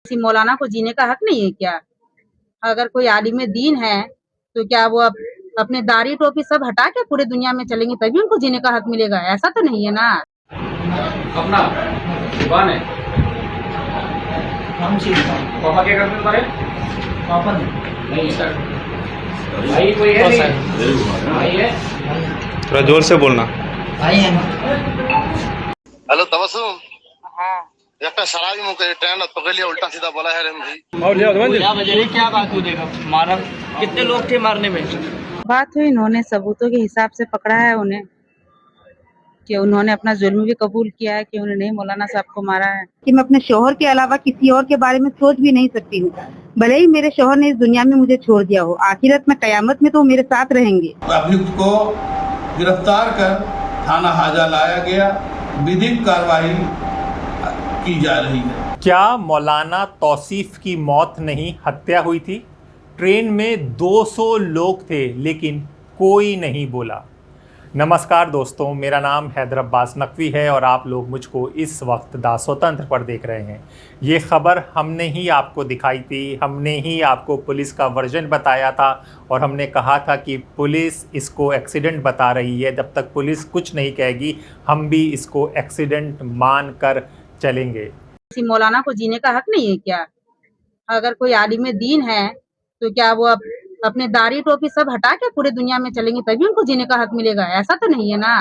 किसी मौलाना को जीने का हक नहीं है क्या? अगर कोई आलिम दीन है तो क्या वो अपने दाढ़ी टोपी सब हटा के पूरे दुनिया में चलेंगे तभी उनको जीने का हक मिलेगा? ऐसा तो नहीं है ना। अपना दुकान है कौन सी पापा क्या करते तुम्हारे? पापा नहीं सर भाई कोई है नहीं भाई है थोड़ा जोर से बोलना। भाई है ना। हेलो तबस्सुम हाँ একটা সারাবি মুখে ট্রেন पकड़ लिया उल्टा सीधा बोला है रे भाई क्या वजह क्या बात हुई? देखा मारा कितने लोग थे मारने में? बात हुई, इन्होंने सबूतों के हिसाब से पकड़ा है उन्हें कि उन्होंने अपना जुल्म भी कबूल किया है कि उन्होंने मौलाना साहब को मारा है। कि मैं अपने शोहर के अलावा किसी और के बारे में सोच भी नहीं सकती हूँ। भले ही मेरे शोहर ने इस दुनिया में मुझे छोड़ दिया हो, आखिरत में कयामत में तो वो मेरे साथ रहेंगे। अभियुक्त को गिरफ्तार कर थाना हाजा लाया गया, विधिक कार्रवाई की जा रही है। क्या मौलाना तौसीफ की मौत नहीं हत्या हुई थी? ट्रेन में 200 लोग थे लेकिन कोई नहीं बोला। नमस्कार दोस्तों, मेरा नाम हैदर अब्बास नकवी है और आप लोग मुझको इस वक्त दा स्वतंत्र पर देख रहे हैं। ये ख़बर हमने ही आपको दिखाई थी, हमने ही आपको पुलिस का वर्जन बताया था और हमने कहा था कि पुलिस इसको एक्सीडेंट बता रही है। जब तक पुलिस कुछ नहीं कहेगी हम भी इसको एक्सीडेंट मान कर चलेंगे। किसी मौलाना को जीने का हक नहीं है क्या? अगर कोई आलिम दीन है तो क्या वो अपने दाढ़ी टोपी सब हटा के पूरे दुनिया में चलेंगे तभी उनको जीने का हक मिलेगा? ऐसा तो नहीं है ना।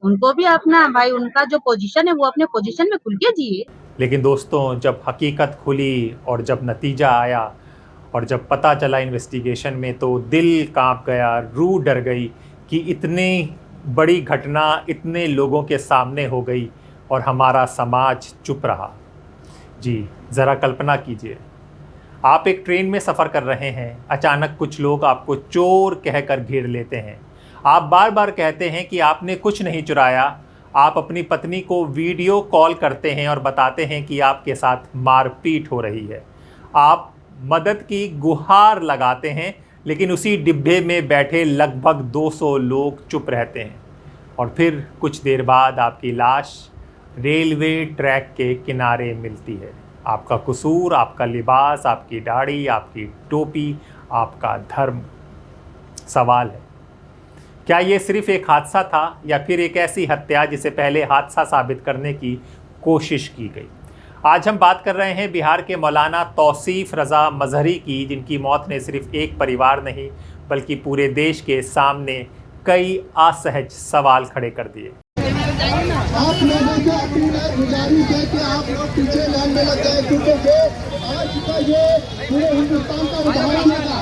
उनको भी अपना भाई उनका जो पोजीशन है वो अपने पोजीशन में खुल के जिए। लेकिन दोस्तों, जब हकीकत खुली और जब नतीजा आया और जब पता चला इन्वेस्टिगेशन में, तो दिल कांप गया, रूह डर गई कि इतनी बड़ी घटना इतने लोगों के सामने हो गई और हमारा समाज चुप रहा। जी ज़रा कल्पना कीजिए, आप एक ट्रेन में सफ़र कर रहे हैं, अचानक कुछ लोग आपको चोर कहकर घेर लेते हैं। आप बार बार कहते हैं कि आपने कुछ नहीं चुराया। आप अपनी पत्नी को वीडियो कॉल करते हैं और बताते हैं कि आपके साथ मारपीट हो रही है। आप मदद की गुहार लगाते हैं, लेकिन उसी डिब्बे में बैठे लगभग 200 लोग चुप रहते हैं। और फिर कुछ देर बाद आपकी लाश रेलवे ट्रैक के किनारे मिलती है। आपका कसूर, आपका लिबास, आपकी दाढ़ी, आपकी टोपी, आपका धर्म। सवाल है, क्या ये सिर्फ़ एक हादसा था या फिर एक ऐसी हत्या जिसे पहले हादसा साबित करने की कोशिश की गई? आज हम बात कर रहे हैं बिहार के मौलाना तौसीफ रज़ा मजहरी की, जिनकी मौत ने सिर्फ एक परिवार नहीं बल्कि पूरे देश के सामने कई असहज सवाल खड़े कर दिए। आप लोगों को अपनी गुजारिश है कि आप लोग पीछे लाइन में लग जाए, क्योंकि आज का ये पूरे हिंदुस्तान का उदाहरण होगा।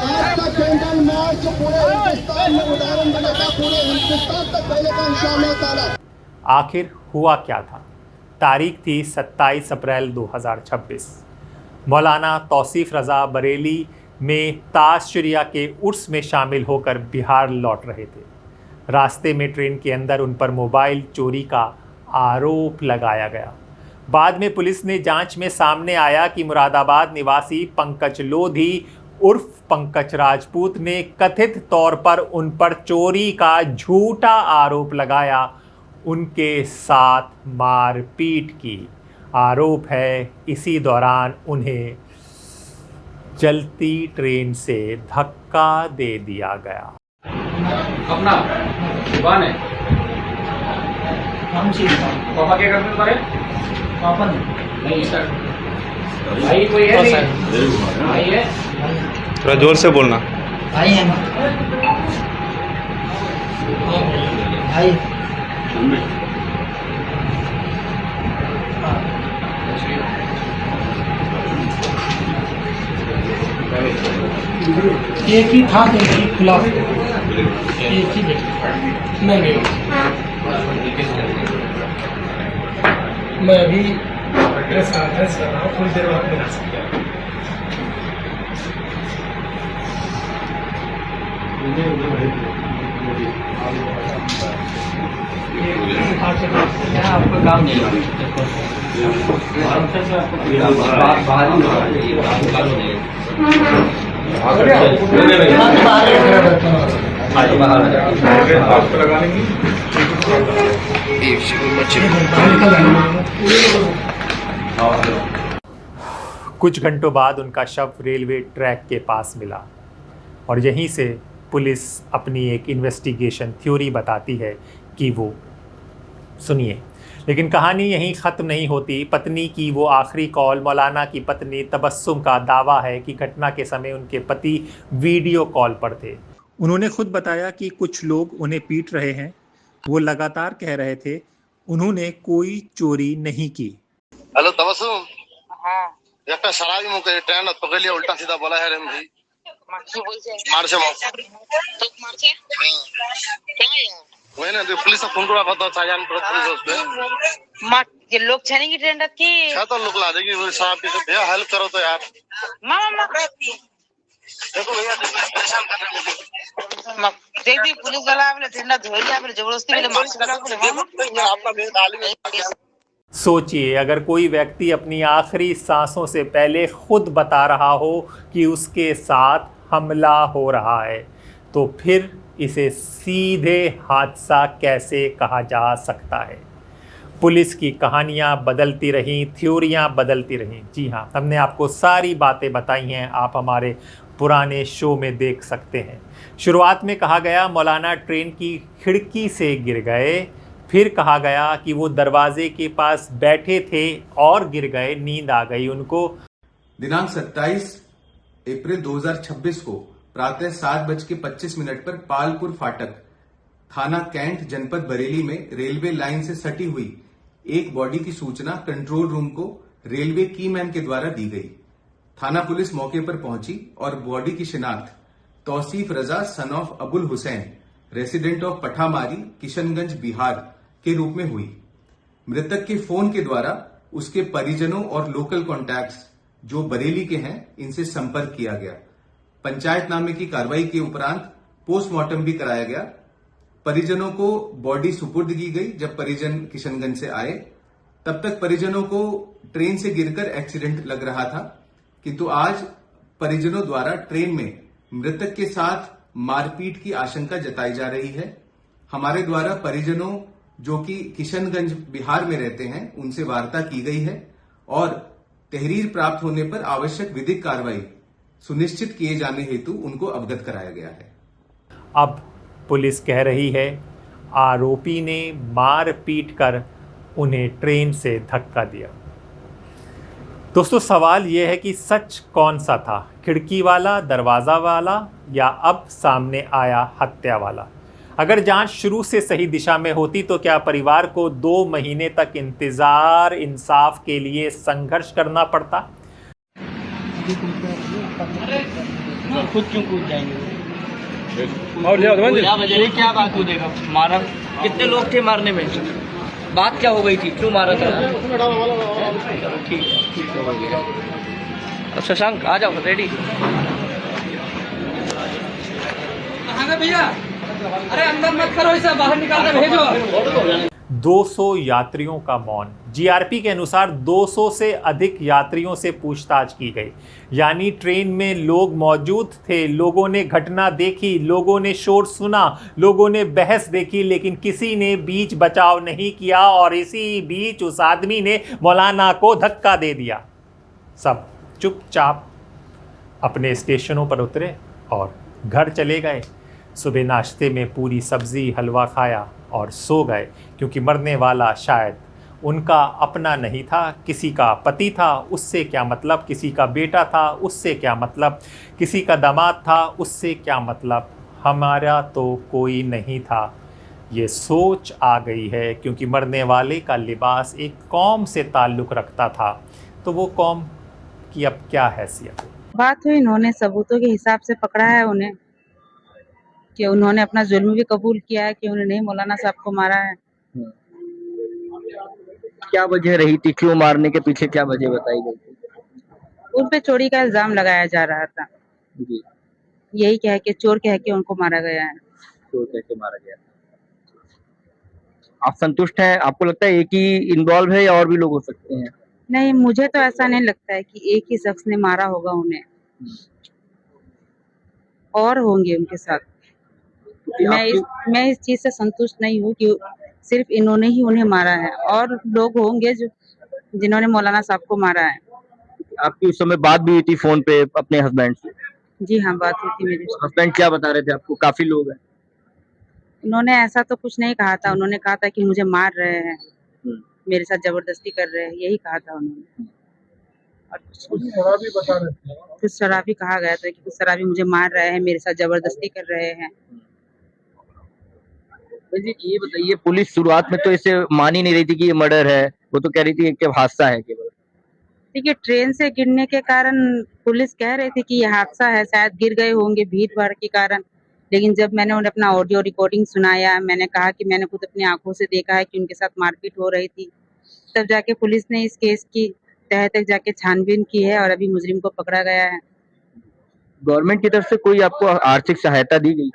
आज का कैंडल मार्च पूरे हिंदुस्तान में उदाहरण बनेगा, पूरे हिंदुस्तान तक फैलेगा इंशाअल्लाह ताला। आखिर हुआ क्या था? तारीख थी 27 अप्रैल 2026। मौलाना तौसीफ रज़ा बरेली में ताशरिया के उर्स में शामिल होकर बिहार लौट रहे थे। रास्ते में ट्रेन के अंदर उन पर मोबाइल चोरी का आरोप लगाया गया। बाद में पुलिस ने जांच में सामने आया कि मुरादाबाद निवासी पंकज लोधी उर्फ पंकज राजपूत ने कथित तौर पर उन पर चोरी का झूठा आरोप लगाया, उनके साथ मारपीट की। आरोप है इसी दौरान उन्हें चलती ट्रेन से धक्का दे दिया गया। अपना दुकान है कौन सी पापा क्या करते तुम्हारे? पापा नहीं सर भाई कोई है नहीं भाई है थोड़ा जोर से बोलना। भाई है ना। भाई एक ही था, एक ही खुला, एक ही मैं नहीं मैं अभी ड्रेस कर रहा हूँ, थोड़ी देर बाद मिला सकते हैं। आपका काम नहीं कुछ घंटों बाद उनका शव रेलवे ट्रैक के पास मिला और यहीं से पुलिस अपनी एक इन्वेस्टिगेशन थ्योरी बताती है कि वो, सुनिए, लेकिन कहानी यहीं ख़त्म नहीं होती। पत्नी की वो आखिरी कॉल, मौलाना की पत्नी तबस्सुम का दावा है कि घटना के समय उनके पति वीडियो कॉल पर थे। उन्होंने खुद बताया कि कुछ लोग उन्हें पीट रहे हैं। वो लगातार कह रहे थे उन्होंने कोई चोरी नहीं की। हेलो तबस्सुम। हाँ একটা সারাই মুখে ট্রেন পকড়লিয়ে উল্টা সিধা বলা है रे भाई মারছে বলছে মারছে তো মারছে क्या यार वही ना पुलिस को फोन करा কথা চাইজান पुलिस उस पे मार ये लोग छने की ट्रेन रखी क्या तो लोग ला देगी वो साहब के भैया हेल्प करो तो यार मामा देखो भैया परेशान कर रहे हैं देख दी पुलिस वाला आपने ट्रेन धोलिया आपने जबरदस्ती वाले मार आपका बेटा आलिम सोचिए, अगर कोई व्यक्ति अपनी आखिरी सांसों से पहले खुद बता रहा हो कि उसके साथ हमला हो रहा है, तो फिर इसे सीधे हादसा कैसे कहा जा सकता है। पुलिस की कहानियाँ बदलती रहीं, थ्योरियाँ बदलती रहीं। जी हाँ, हमने आपको सारी बातें बताई हैं, आप हमारे पुराने शो में देख सकते हैं। शुरुआत में कहा गया मौलाना ट्रेन की खिड़की से गिर गए, फिर कहा गया कि वो दरवाजे के पास बैठे थे और गिर गए, नींद आ गई उनको। दिनांक 27 अप्रैल 2026 को प्रातः 7:25 पर पालपुर फाटक, थाना कैंट, जनपद बरेली में रेलवे लाइन से सटी हुई एक बॉडी की सूचना कंट्रोल रूम को रेलवे कीमैन के द्वारा दी गई। थाना पुलिस मौके पर पहुंची और बॉडी की शिनाख्त Tauseef Raza son of Abul Hussain, resident of Pathamari, Kishanganj, Bihar के रूप में हुई। मृतक के फोन के द्वारा उसके परिजनों और लोकल कॉन्टैक्ट्स जो बरेली के हैं इनसे संपर्क किया गया। पंचायतनामे की कार्रवाई के उपरांत पोस्टमार्टम भी कराया गया। परिजनों को बॉडी सुपुर्द की गई। जब परिजन किशनगंज से आए तब तक परिजनों को ट्रेन से गिरकर एक्सीडेंट लग रहा था, किंतु आज परिजनों द्वारा ट्रेन में मृतक के साथ मारपीट की आशंका जताई जा रही है। हमारे द्वारा परिजनों जो कि किशनगंज बिहार में रहते हैं उनसे वार्ता की गई है और तहरीर प्राप्त होने पर आवश्यक विधिक कार्रवाई सुनिश्चित किए जाने हेतु उनको अवगत कराया गया है। अब पुलिस कह रही है आरोपी ने मार पीट कर उन्हें ट्रेन से धक्का दिया। दोस्तों, सवाल यह है कि सच कौन सा था, खिड़की वाला, दरवाज़ा वाला या अब सामने आया हत्या वाला। अगर जांच शुरू से सही दिशा में होती तो क्या परिवार को 2 महीने तक इंतज़ार, इंसाफ के लिए संघर्ष करना पड़ता? खुद क्यों कूद जाएंगे? क्या बात हो देगा मारा? कितने लोग थे मारने में? बात क्या हो गई थी? क्यों मारा था? ठीक है हो गया। अब शशांक आ जाओ, रेडी। भैया अरे अंदर मत करो, इसे बाहर निकाल कर भेजो। 200 यात्रियों का मौन। जीआरपी के अनुसार 200 से अधिक यात्रियों से पूछताछ की गई, यानी ट्रेन में लोग मौजूद थे, लोगों ने घटना देखी, लोगों ने शोर सुना, लोगों ने बहस देखी, लेकिन किसी ने बीच बचाव नहीं किया और इसी बीच उस आदमी ने मौलाना को धक्का दे दिया। सब चुपचाप अपने स्टेशनों पर उतरे और घर चले गए। सुबह नाश्ते में पूरी सब्ज़ी हलवा खाया और सो गए, क्योंकि मरने वाला शायद उनका अपना नहीं था, किसी का पति था, उससे क्या मतलब, किसी का बेटा था, उससे क्या मतलब, किसी का दामाद था, उससे क्या मतलब, हमारा तो कोई नहीं था। ये सोच आ गई है क्योंकि मरने वाले का लिबास एक कौम से ताल्लुक़ रखता था, तो वो कौम की अब क्या हैसियत है। बात हुई, इन्होंने सबूतों के हिसाब से पकड़ा है उन्हें, कि उन्होंने अपना जुल्म भी कबूल किया है कि उन्होंने मौलाना साहब को मारा है। क्या वजह रही थी? क्यों मारने के पीछे क्या वजह बताई गई थी? उन पे चोरी का इल्जाम लगाया जा रहा था जी। यही कह के, चोर कह के उनको मारा गया है। चोर कह के मारा गया। आप संतुष्ट हैं? आपको लगता है एक ही इन्वॉल्व है या और भी लोग हो सकते हैं? नहीं, मुझे तो ऐसा नहीं लगता है कि एक ही शख्स ने मारा होगा उन्हें, और होंगे उनके साथ। मैं इस चीज से संतुष्ट नहीं हूँ कि सिर्फ इन्होंने ही उन्हें मारा है, और लोग होंगे जो जिन्होंने मौलाना साहब को मारा है। आपकी उस समय बात भी हुई थी फोन पे अपने हस्बैंड से? जी हाँ, बात हुई थी मेरी। हस्बैंड क्या बता रहे थे आपको? काफी लोग हैं। उन्होंने ऐसा तो कुछ नहीं कहा था, उन्होंने कहा था कि मुझे मार रहे हैं, मेरे साथ जबरदस्ती कर रहे हैं, यही कहा था उन्होंने। और कुछ शराबी कहा गया था कि कुछ शराबी मुझे मार रहे हैं, मेरे साथ जबरदस्ती कर रहे हैं। जी ये बताइए, पुलिस शुरुआत में तो इसे मान ही नहीं रही थी कि ये मर्डर है, वो तो कह रही थी कि हादसा है केवल। देखिए, ट्रेन से गिरने के कारण पुलिस कह रही थी कि ये हादसा है, शायद गिर गए होंगे भीड़ भाड़ के कारण। लेकिन जब मैंने उन्हें अपना ऑडियो रिकॉर्डिंग सुनाया, मैंने कहा कि मैंने खुद अपनी आंखों से देखा है कि उनके साथ मारपीट हो रही थी, तब जाके पुलिस ने इस केस की तह तक जाके छानबीन की है और अभी मुजरिम को पकड़ा गया है। गवर्नमेंट की तरफ से कोई आपको आर्थिक सहायता दी गई?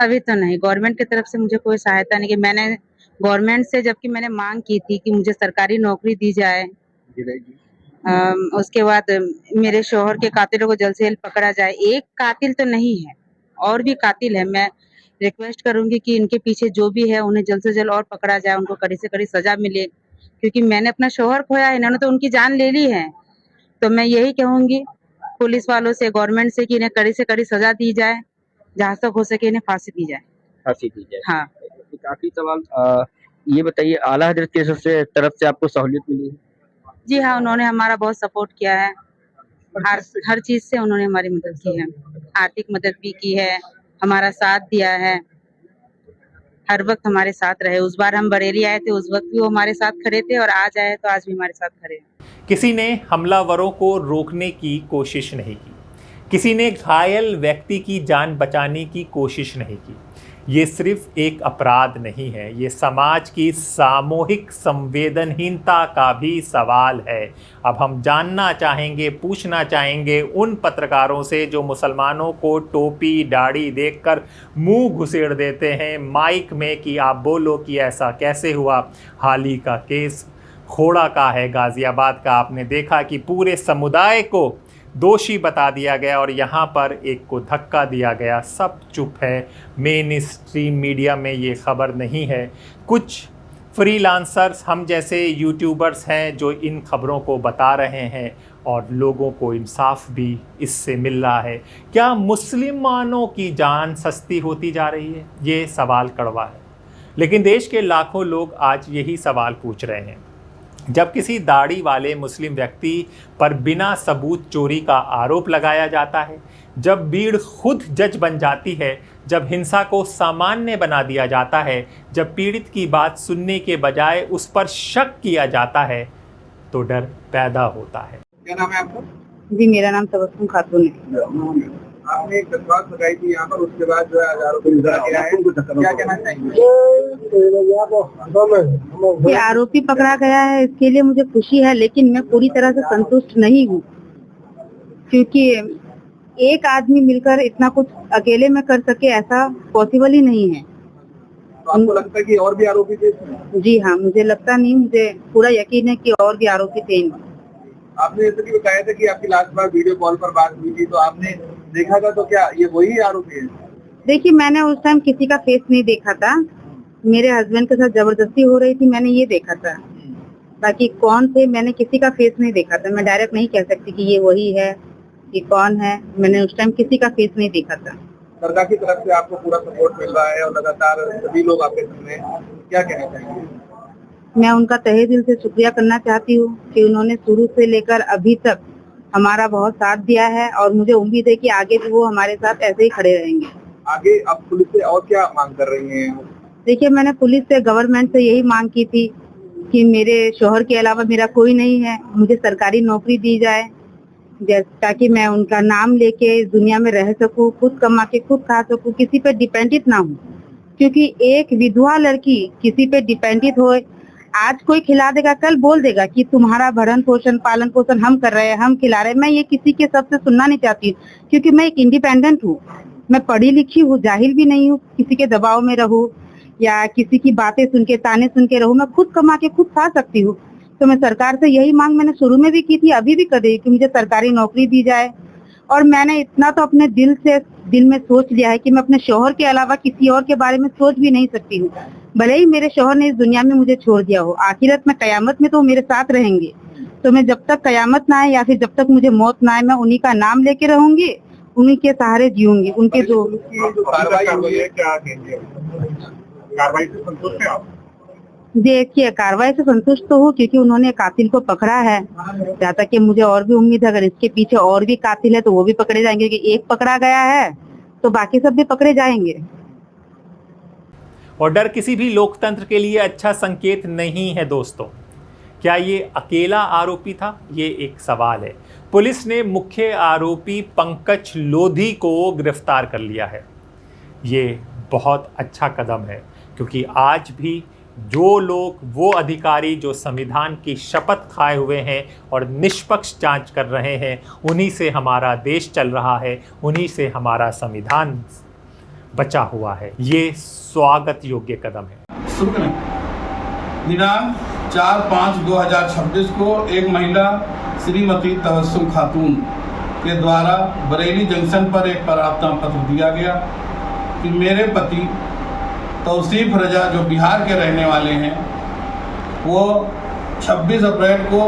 अभी तो नहीं, गवर्नमेंट की तरफ से मुझे कोई सहायता नहीं की। मैंने गवर्नमेंट से जबकि मैंने मांग की थी कि मुझे सरकारी नौकरी दी जाए, उसके बाद मेरे शौहर के कातिलों को जल्द से जल्द पकड़ा जाए। एक कातिल तो नहीं है, और भी कातिल है। मैं रिक्वेस्ट करूंगी कि इनके पीछे जो भी है उन्हें जल्द से जल्द और पकड़ा जाए, उनको कड़ी से कड़ी सजा मिले, क्योंकि मैंने अपना शौहर खोया है, इन्होंने तो उनकी जान ले ली है। तो मैं यही कहूंगी पुलिस वालों से, गवर्नमेंट से कि इन्हें कड़ी से कड़ी सजा दी जाए, जहाँ तक हो सके इन्हें फांसी दी जाए। फांसी दी जाए। हाँ। काफी सवाल ये बताइए, आला हजरत की तरफ से आपको सहूलियत मिली है? जी हाँ, उन्होंने हमारा बहुत सपोर्ट किया है, हर चीज से उन्होंने हमारी मदद की है, आर्थिक मदद भी की है, हमारा साथ दिया है, हर वक्त हमारे साथ रहे। उस बार हम बरेली आए थे, उस वक्त भी वो हमारे साथ खड़े थे, और आज आए तो आज भी हमारे साथ खड़े हैं। किसी ने हमलावरों को रोकने की कोशिश नहीं की, किसी ने घायल व्यक्ति की जान बचाने की कोशिश नहीं की। ये सिर्फ एक अपराध नहीं है, ये समाज की सामूहिक संवेदनहीनता का भी सवाल है। अब हम जानना चाहेंगे, पूछना चाहेंगे उन पत्रकारों से जो मुसलमानों को टोपी दाढ़ी देखकर मुंह घुसेड़ देते हैं माइक में कि आप बोलो कि ऐसा कैसे हुआ। हाल ही का केस खोड़ा का है, गाज़ियाबाद का। आपने देखा कि पूरे समुदाय को दोषी बता दिया गया और यहाँ पर एक को धक्का दिया गया। सब चुप है, मेन स्ट्रीम मीडिया में ये खबर नहीं है। कुछ फ्रीलांसर्स, हम जैसे यूट्यूबर्स हैं जो इन खबरों को बता रहे हैं और लोगों को इंसाफ भी इससे मिल रहा है। क्या मुसलमानों की जान सस्ती होती जा रही है? ये सवाल कड़वा है, लेकिन देश के लाखों लोग आज यही सवाल पूछ रहे हैं। जब किसी दाढ़ी वाले मुस्लिम व्यक्ति पर बिना सबूत चोरी का आरोप लगाया जाता है, जब भीड़ खुद जज बन जाती है, जब हिंसा को सामान्य बना दिया जाता है, जब पीड़ित की बात सुनने के बजाय उस पर शक किया जाता है, तो डर पैदा होता है। क्या नाम है आपका? जी, मेरा नाम तबस्सुम खातून है। आपने एक दरख्वास्त लगाई थी यहाँ पर, उसके बाद जो है हजारों को गिरा है, क्या कहना चाहेंगे? ये आरोपी पकड़ा गया है, इसके लिए मुझे खुशी है, लेकिन मैं पूरी तरह से संतुष्ट नहीं हूँ, क्योंकि एक आदमी मिलकर इतना कुछ अकेले में कर सके ऐसा पॉसिबल ही नहीं है। आपको लगता है कि और भी आरोपी थे? जी हाँ, मुझे लगता नहीं, मुझे पूरा यकीन है कि और भी आरोपी थे। आपने जैसे कि बताया था कि आपकी लास्ट बार वीडियो कॉल पर बात हुई थी, तो आपने देखा था, तो क्या ये वही आरोपी है? देखिए, मैंने उस टाइम किसी का फेस नहीं देखा था, मेरे हस्बैंड के साथ जबरदस्ती हो रही थी, मैंने ये देखा था। बाकी कौन थे, मैंने किसी का फेस नहीं देखा था। मैं डायरेक्ट नहीं कह सकती कि ये वही है, ये कौन है। मैंने उस टाइम किसी का फेस नहीं देखा था। सरकार की तरफ से आपको पूरा सपोर्ट मिल रहा है और लगातार सभी लोग आपके सामने, क्या कहना चाहेंगे? मैं उनका तहे दिल से शुक्रिया करना चाहती हूँ कि उन्होंने शुरू से लेकर अभी तक हमारा बहुत साथ दिया है, और मुझे उम्मीद है कि आगे भी वो हमारे साथ ऐसे ही खड़े रहेंगे। आगे आप पुलिस से और क्या मांग कर रही हैं? देखिए, मैंने पुलिस से, गवर्नमेंट से यही मांग की थी कि मेरे शौहर के अलावा मेरा कोई नहीं है, मुझे सरकारी नौकरी दी जाए, ताकि मैं उनका नाम लेके इस दुनिया में रह सकूं, खुद कमा के खुद खा सकूं, किसी पे डिपेंडेंट ना हूं। क्योंकि एक विधवा लड़की किसी पे डिपेंडेंट हो, आज कोई खिला देगा, कल बोल देगा कि तुम्हारा भरण पोषण पालन पोषण हम कर रहे हैं, हम खिला रहे हैं। मैं ये किसी के सबसे सुनना नहीं चाहती, क्योंकि मैं एक इंडिपेंडेंट हूँ, मैं पढ़ी लिखी हूँ, जाहिल भी नहीं हूँ, किसी के दबाव में रहूँ या किसी की बातें सुन के, ताने सुन के रहूँ। मैं खुद कमा के खुद खा सकती हूँ। तो मैं सरकार से यही मांग मैंने शुरू में भी की थी, अभी भी कर रही हूँ कि मुझे सरकारी नौकरी दी जाए। और मैंने इतना तो अपने दिल में सोच लिया है कि मैं अपने शौहर के अलावा किसी और के बारे में सोच भी नहीं सकती हूँ। भले ही मेरे शौहर ने इस दुनिया में मुझे छोड़ दिया हो, आखिरत में कयामत में तो मेरे साथ रहेंगे, तो मैं जब तक कयामत ना आए या फिर जब तक मुझे मौत ना आए, मैं उन्हीं का नाम लेके रहूंगी, उन्हीं के सहारे जीऊंगी। उनके जो कार्रवाई हुई है, क्या कहेंगे? कार्रवाई से संतुष्ट हैं आप? देखिए, कार्रवाई से संतुष्ट तो हूँ क्योंकि उन्होंने कातिल को पकड़ा है। जहाँ तक कि मुझे और भी उम्मीद है, अगर इसके पीछे और भी कातिल है तो वो भी पकड़े जाएंगे, क्योंकि एक पकड़ा गया है तो बाकी सब भी पकड़े जाएंगे। और डर किसी भी लोकतंत्र के लिए अच्छा संकेत नहीं है दोस्तों। क्या ये अकेला आरोपी था? ये एक सवाल है। पुलिस ने मुख्य आरोपी पंकज लोधी को गिरफ्तार कर लिया है। ये बहुत अच्छा कदम है, क्योंकि आज भी जो लोग, वो अधिकारी जो संविधान की शपथ खाए हुए हैं और निष्पक्ष जांच कर रहे हैं, उन्हीं से हमारा देश चल रहा है, उन्हीं से हमारा संविधान बचा हुआ है। ये स्वागत योग्य कदम है। दिनांक 4/5/2026 को एक महिला श्रीमती तबस्सुम खातून के द्वारा बरेली जंक्शन पर एक प्रार्थना पत्र दिया गया कि मेरे पति तौसीफ रजा, जो बिहार के रहने वाले हैं, वो 26 अप्रैल को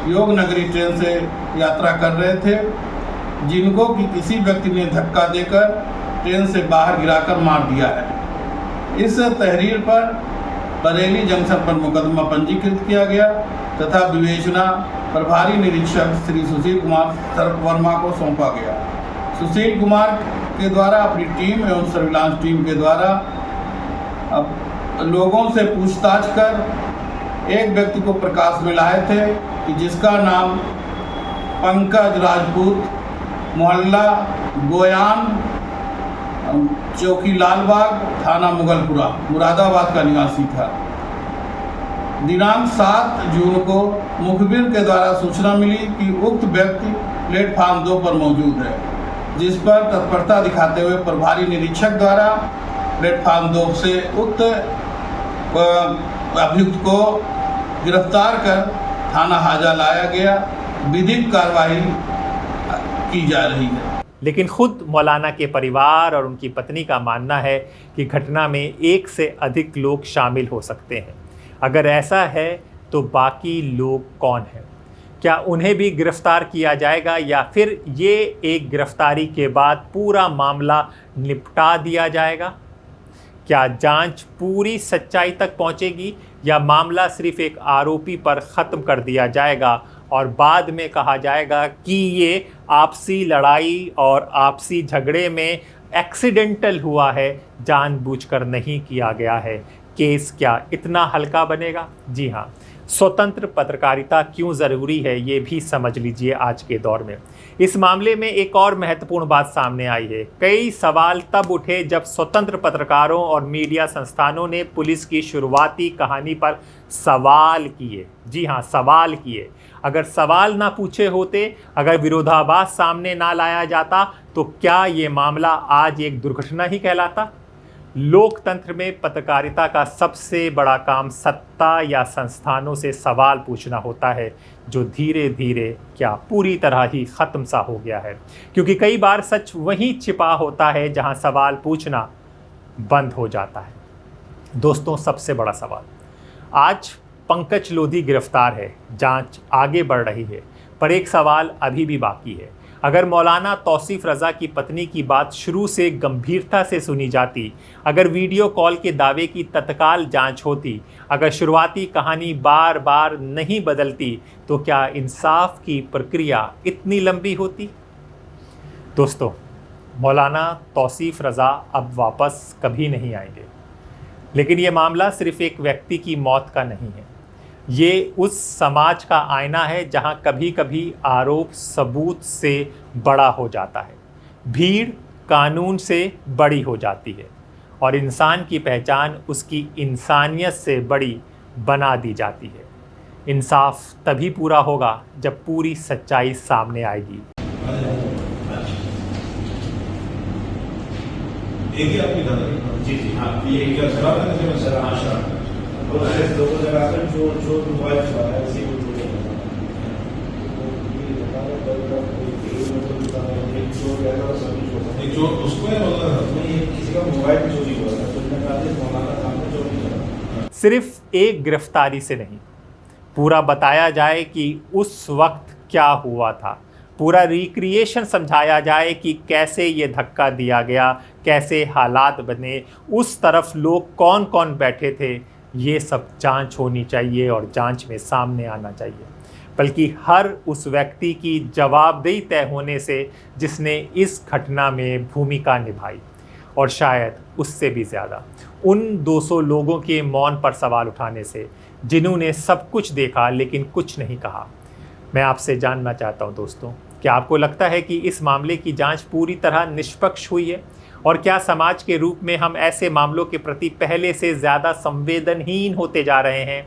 योग नगरी ट्रेन से यात्रा कर रहे थे, जिनको कि किसी व्यक्ति ने धक्का देकर ट्रेन से बाहर गिराकर मार दिया है। इस तहरीर पर बरेली जंक्शन पर मुकदमा पंजीकृत किया गया तथा विवेचना प्रभारी निरीक्षक श्री सुशील कुमार सर्पवर्मा को सौंपा गया। सुशील कुमार के द्वारा अपनी टीम एवं सर्विलांस टीम के द्वारा अब लोगों से पूछताछ कर एक व्यक्ति को प्रकाश में लाए थे कि जिसका नाम पंकज राजपूत, मोहल्ला गोयान, चौकी लालबाग, थाना मुगलपुरा, मुरादाबाद का निवासी था। दिनांक 7 जून को मुखबिर के द्वारा सूचना मिली कि उक्त व्यक्ति प्लेटफार्म 2 पर मौजूद है, जिस पर तत्परता दिखाते हुए प्रभारी निरीक्षक द्वारा प्लेटफार्म 2 से उक्त अभियुक्त को गिरफ्तार कर थाना हाजा लाया गया। विधिक कार्रवाई की जा रही है। लेकिन खुद मौलाना के परिवार और उनकी पत्नी का मानना है कि घटना में एक से अधिक लोग शामिल हो सकते हैं। अगर ऐसा है तो बाकी लोग कौन हैं? क्या उन्हें भी गिरफ्तार किया जाएगा या फिर ये एक गिरफ्तारी के बाद पूरा मामला निपटा दिया जाएगा? क्या जांच पूरी सच्चाई तक पहुंचेगी या मामला सिर्फ एक आरोपी पर ख़त्म कर दिया जाएगा और बाद में कहा जाएगा कि ये आपसी लड़ाई और आपसी झगड़े में एक्सीडेंटल हुआ है, जानबूझकर नहीं किया गया है? केस क्या इतना हल्का बनेगा? जी हाँ, स्वतंत्र पत्रकारिता क्यों ज़रूरी है ये भी समझ लीजिए आज के दौर में। इस मामले में एक और महत्वपूर्ण बात सामने आई है। कई सवाल तब उठे जब स्वतंत्र पत्रकारों और मीडिया संस्थानों ने पुलिस की शुरुआती कहानी पर सवाल किए। जी हाँ, सवाल किए। अगर सवाल ना पूछे होते, अगर विरोधाभास सामने ना लाया जाता, तो क्या ये मामला आज एक दुर्घटना ही कहलाता? लोकतंत्र में पत्रकारिता का सबसे बड़ा काम सत्ता या संस्थानों से सवाल पूछना होता है, जो धीरे धीरे क्या पूरी तरह ही ख़त्म सा हो गया है, क्योंकि कई बार सच वहीं छिपा होता है जहां सवाल पूछना बंद हो जाता है। दोस्तों, सबसे बड़ा सवाल, आज पंकज लोधी गिरफ्तार है, जांच आगे बढ़ रही है, पर एक सवाल अभी भी बाकी है। अगर मौलाना तौसीफ रज़ा की पत्नी की बात शुरू से गंभीरता से सुनी जाती, अगर वीडियो कॉल के दावे की तत्काल जांच होती, अगर शुरुआती कहानी बार बार नहीं बदलती, तो क्या इंसाफ की प्रक्रिया इतनी लंबी होती? दोस्तों, मौलाना तौसीफ रज़ा अब वापस कभी नहीं आएंगे, लेकिन ये मामला सिर्फ एक व्यक्ति की मौत का नहीं है। ये उस समाज का आईना है जहां कभी कभी आरोप सबूत से बड़ा हो जाता है, भीड़ कानून से बड़ी हो जाती है और इंसान की पहचान उसकी इंसानियत से बड़ी बना दी जाती है। इंसाफ तभी पूरा होगा जब पूरी सच्चाई सामने आएगी। देखिए आपकी जी जी हाँ, ये क्या शराब है? सर हाँ, शराब और ऐसे लोगों ने आकर जो मोबाइल चला है उसी को जो उसको किसी का मोबाइल चोरी हुआ था, तो सिर्फ एक गिरफ्तारी से नहीं, पूरा बताया जाए कि उस वक्त क्या हुआ था, पूरा रिक्रिएशन समझाया जाए कि कैसे ये धक्का दिया गया, कैसे हालात बने, उस तरफ लोग कौन कौन बैठे थे, ये सब जांच होनी चाहिए और जांच में सामने आना चाहिए। बल्कि हर उस व्यक्ति की जवाबदेही तय होने से जिसने इस घटना में भूमिका निभाई, और शायद उससे भी ज़्यादा उन 200 लोगों के मौन पर सवाल उठाने से जिन्होंने सब कुछ देखा लेकिन कुछ नहीं कहा। मैं आपसे जानना चाहता हूं दोस्तों, क्या आपको लगता है कि इस मामले की जांच पूरी तरह निष्पक्ष हुई है? और क्या समाज के रूप में हम ऐसे मामलों के प्रति पहले से ज़्यादा संवेदनहीन होते जा रहे हैं?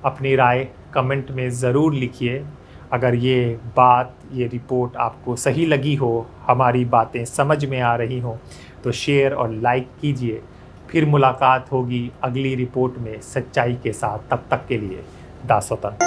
अपनी राय कमेंट में ज़रूर लिखिए। अगर ये बात, ये रिपोर्ट आपको सही लगी हो, हमारी बातें समझ में आ रही हों, तो शेयर और लाइक कीजिए। फिर मुलाकात होगी अगली रिपोर्ट में सच्चाई के साथ। तब तक के लिए दासोतन।